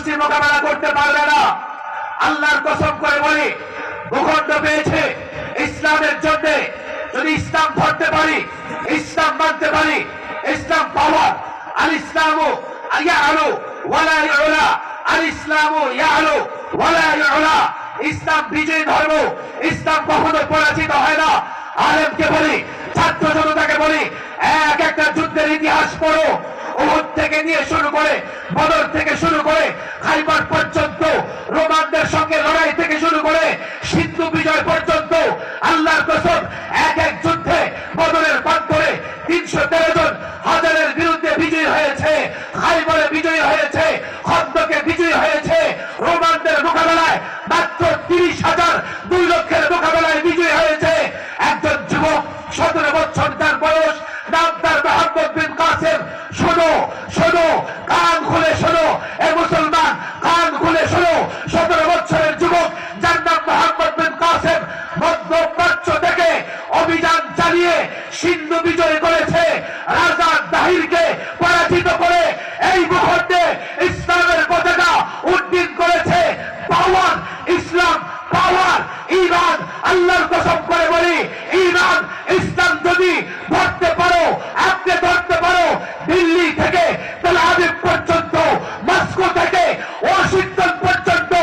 মানুষটি মোকাবেলা করতে পারবে না। আল্লাহর কসম করে বলি, ভূখণ্ড পেয়েছে ইসলামের জন্য। যদি ইসলাম ধরতে পারি, ইসলাম মানতে পারি, ইসলাম পাওয়ার, আল ইসলামু ইয়ালু ওয়ালা ইউলা, আল ইসলামু ইয়ালু ওয়ালা ইউলা। ইসলাম বিজয়ী ধর্ম, ইসলাম কখনো পরাজিত হয় না। আলেমকে বলি, ছাত্র জনতাকে বলি, এক একটা যুদ্ধের ইতিহাস পড়ো। উহুদ থেকে নিয়ে শুরু করে, বদর থেকে শুরু করে, খাইবার পর্যন্ত, রোমানদের সঙ্গে লড়াই থেকে শুরু করে সিন্ধু বিজয় পর্যন্ত, আল্লাহর কসম এক এক যুদ্ধে বদরের প্রান্তরে 313 জন হাজারের বিরুদ্ধে বিজয়ী হয়েছে, খাইবারে বিজয়ী হয়েছে, খন্দকে বিজয়ী হয়েছে, রোমানদের মোকাবেলায় মাত্র 30,000 2 লক্ষের মোকাবেলায় বিজয়ী হয়েছে। একজন যুবক 17 বছর তার বয়স, নাম তার মোহাম্মদ বিন কাসেম। শোনো শোনো, কান খুলে শোনো, এ মুসলমান কান খুলে শোনো। 17 বছরের যুবক যার নাম মোহাম্মদ বিন কাসেম মধ্যপ্রাচ্য থেকে অভিযান চালিয়ে সিন্ধু বিজয় করেছে, রাজা দাহিরকে পরাজিত করে এই ভূখণ্ডে ইসলামের পতাকা উড্ডীন করেছে। পাওয়ার ইসলাম, পাওয়ার ইমান। আল্লাহর কসম করে বলি, ইমান ইসলাম যদি ধরতে পারো, আপনি ধরতে পারো, দিল্লি থেকে তেল আবিব পর্যন্ত, মস্কো থেকে ওয়াশিংটন পর্যন্ত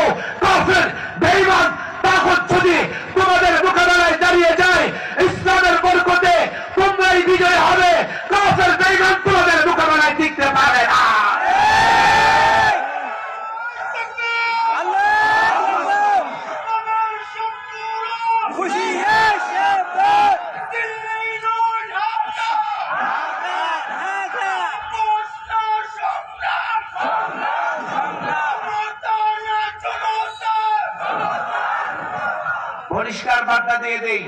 কাফের বেঈমান তাগুত যদি তোমাদের মোকাবেলায় দাঁড়িয়ে যায়, ইসলামের বরকতে তোমরাই বিজয় হবে। কাফের বেঈমান তোমাদের মোকাবেলায় টিকতে পারে না। পরিষ্কার বার্তা দিয়ে দেই।